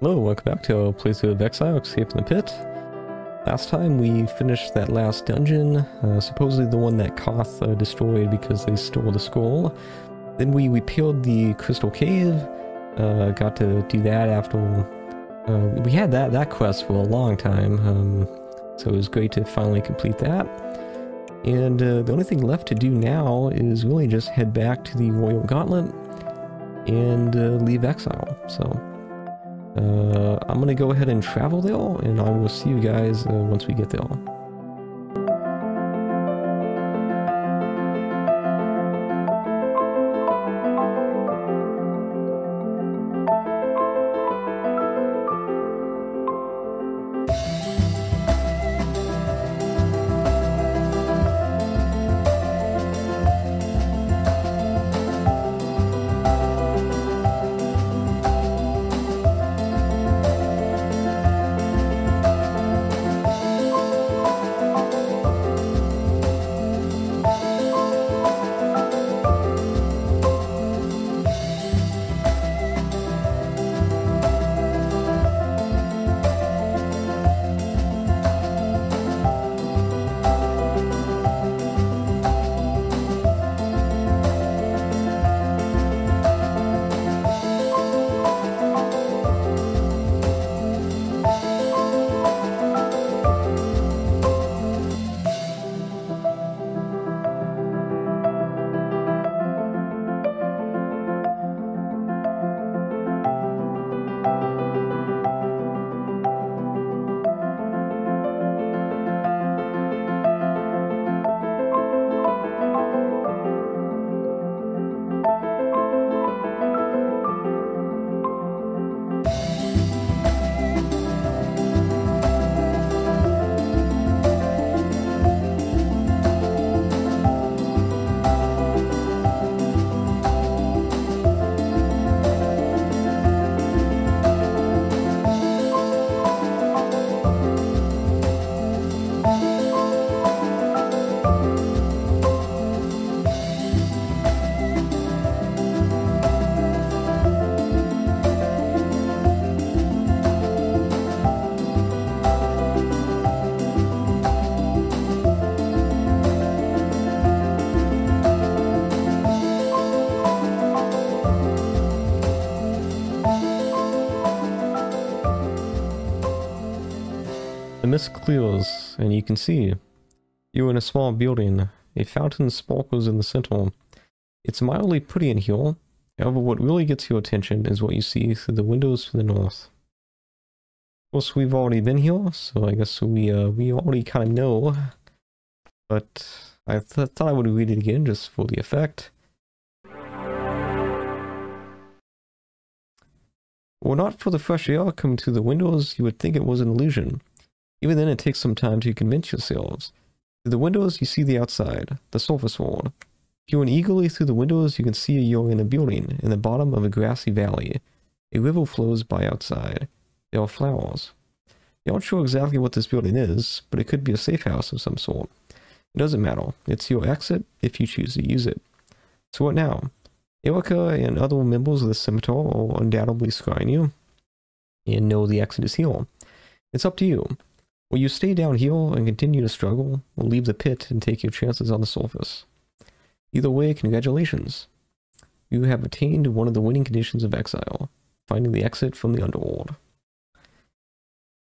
Hello, welcome back to our playthrough of Exile, Escape from the Pit. Last time we finished that last dungeon, supposedly the one that Koth destroyed because they stole the scroll. Then we peeled the crystal cave, got to do that after... we had that quest for a long time, so it was great to finally complete that. And the only thing left to do now is really just head back to the Royal Gauntlet and leave Exile, so... I'm gonna go ahead and travel there, and I will see you guys once we get there. The mist clears, and you can see you're in a small building. A fountain sparkles in the center. It's mildly pretty in here. However, what really gets your attention is what you see through the windows to the north. Of course, we've already been here, so I guess we already kind of know. But I thought I would read it again just for the effect. Were not for the fresh air coming through the windows, you would think it was an illusion. Even then, it takes some time to convince yourselves. Through the windows, you see the outside, the surface world. Peering eagerly through the windows, you can see you're in a building in the bottom of a grassy valley. A river flows by outside. There are flowers. You're not sure exactly what this building is, but it could be a safe house of some sort. It doesn't matter. It's your exit if you choose to use it. So what now? Erica and other members of the Scimitar are undoubtedly scrying you, and know the exit is here. It's up to you. Will you stay down here and continue to struggle, or leave the pit and take your chances on the surface? Either way, congratulations. You have attained one of the winning conditions of Exile, finding the exit from the underworld.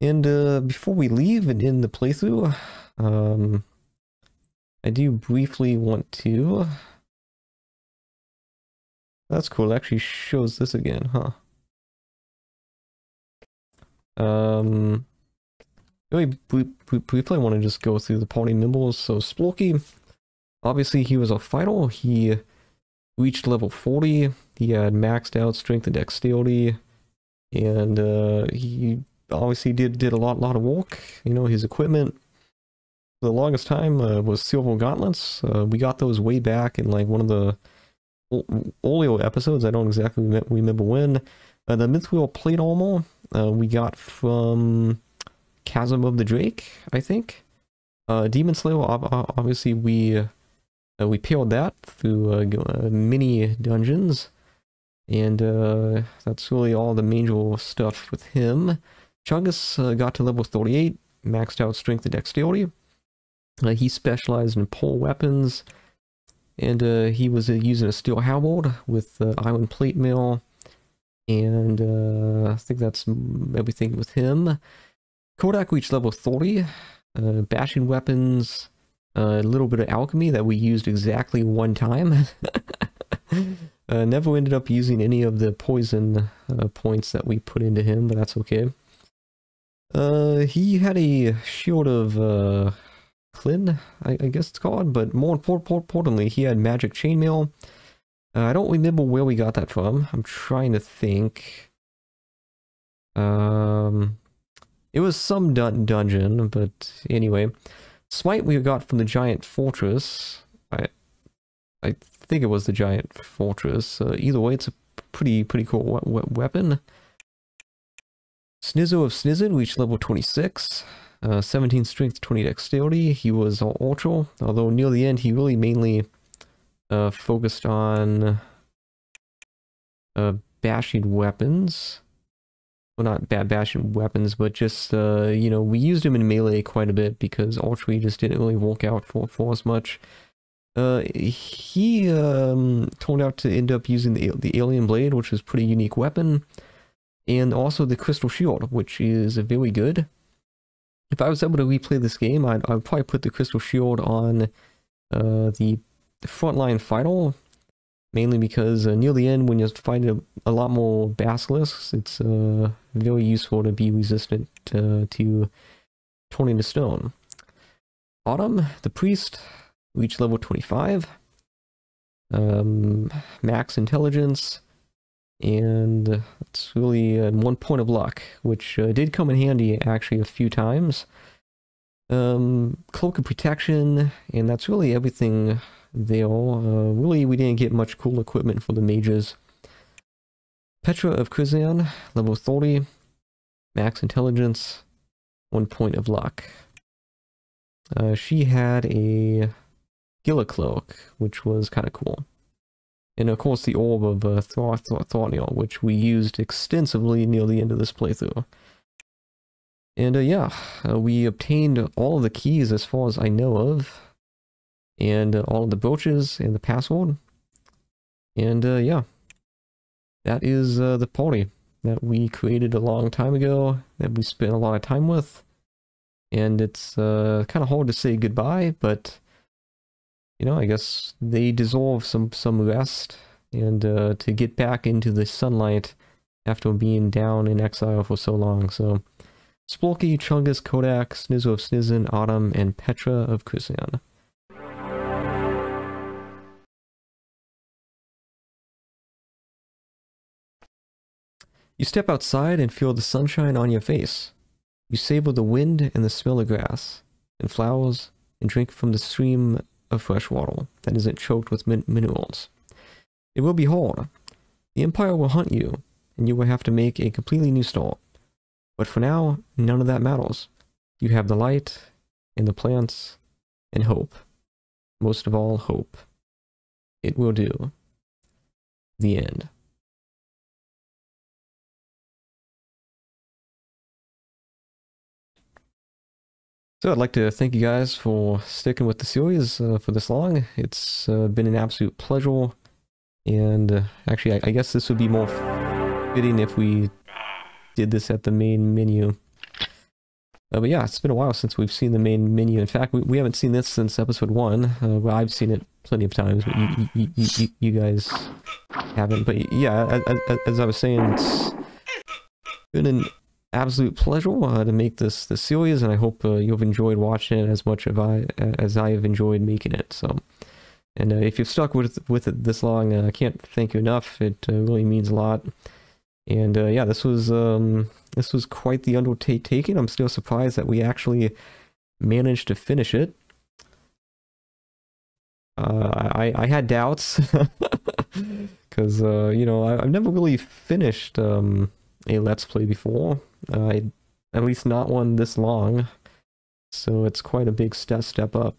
And before we leave and end the playthrough, I do briefly want to... That's cool, it actually shows this again, huh? We probably want to just go through the party members. So Splorky, obviously he was a fighter. He reached level 40. He had maxed out strength and dexterity, and he obviously did a lot of work. You know, his equipment for the longest time was silver gauntlets. We got those way back in like one of the earlier episodes. I don't exactly remember when. The mithril plate armor we got from Chasm of the Drake, I think. Demon Slayer, obviously we paired that through mini dungeons, And that's really all the major stuff with him. Chungus got to level 38, maxed out strength and dexterity. He specialized in pole weapons, and he was using a steel halberd with iron plate mail, and I think that's everything with him. Kodak reached level 30, bashing weapons, a little bit of alchemy that we used exactly one time. Never ended up using any of the poison points that we put into him, but that's okay. He had a shield of Klin, I guess it's called, but more importantly, he had magic chainmail. I don't remember where we got that from. I'm trying to think. It was some dungeon, but anyway. Smite we got from the giant fortress. I think it was the giant fortress. Either way, it's a pretty cool weapon. Snizzo of Snizzin reached level 26. 17 strength, 20 dexterity. He was ultra, although near the end he really mainly focused on bashing weapons. Well, not bashing weapons, but just, you know, we used him in melee quite a bit because ultra just didn't really work out for us much. He turned out to end up using the alien blade, which is a pretty unique weapon, and also the crystal shield, which is very good. If I was able to replay this game, I'd probably put the crystal shield on the frontline fighter, mainly because near the end, when you fight a lot more basilisks, it's very useful to be resistant to turning to stone. Autumn, the priest, reached level 25, max intelligence, and it's really 1 point of luck, which did come in handy actually a few times. Cloak of protection, and that's really everything there. Really, we didn't get much cool equipment for the mages. Petra of Krizan, level 30, max intelligence, 1 point of luck. She had a Gila cloak, which was kind of cool. And of course the orb of Thorniel, which we used extensively near the end of this playthrough. And yeah, we obtained all of the keys as far as I know of. And all of the brooches and the password. And yeah, that is the party that we created a long time ago, that we spent a lot of time with. And it's kind of hard to say goodbye, but you know, I guess they deserve some rest and to get back into the sunlight after being down in exile for so long. So, Splorky, Chungus, Kodak, Snizzo of Snizzin, Autumn, and Petra of Krizan. You step outside and feel the sunshine on your face. You savor the wind and the smell of grass and flowers and drink from the stream of fresh water that isn't choked with minerals. It will be hard. The Empire will hunt you, and you will have to make a completely new start. But for now, none of that matters. You have the light, and the plants, and hope. Most of all, hope. It will do. The end. So I'd like to thank you guys for sticking with the series for this long. It's been an absolute pleasure. And actually, I guess this would be more fitting if we did this at the main menu. But yeah, it's been a while since we've seen the main menu. In fact, we haven't seen this since episode 1. Well, I've seen it plenty of times, but you guys haven't. But yeah, as I was saying, it's been an absolute pleasure to make this series, and I hope you've enjoyed watching it as much as I have enjoyed making it. So, and if you've stuck with it this long, I can't thank you enough. It really means a lot. And yeah, this was quite the undertaking. I'm still surprised that we actually managed to finish it. I had doubts because you know, I've never really finished a Let's Play before. At least not one this long. So it's quite a big step up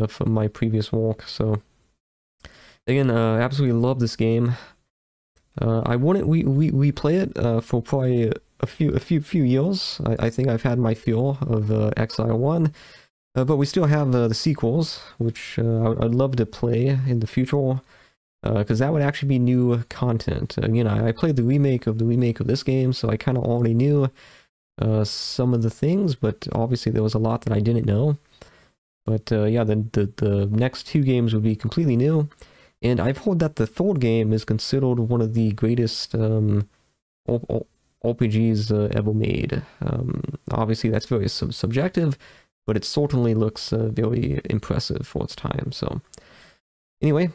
from my previous work. So again, absolutely love this game. I wouldn't replay it for probably a few years. I think I've had my fill of Exile 1, but we still have the sequels, which I'd love to play in the future, because that would actually be new content. Again, I played the remake of this game, so I kind of already knew some of the things, but obviously there was a lot that I didn't know. But yeah, the next two games would be completely new. And I've heard that the third game is considered one of the greatest RPGs ever made. Obviously, that's very subjective, but it certainly looks very impressive for its time. So, anyway,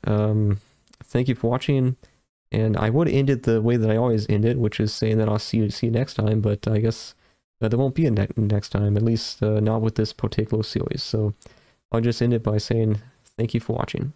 thank you for watching. And I would end it the way that I always end it, which is saying that I'll see you next time. But I guess there won't be a next time, at least not with this particular series. So I'll just end it by saying thank you for watching.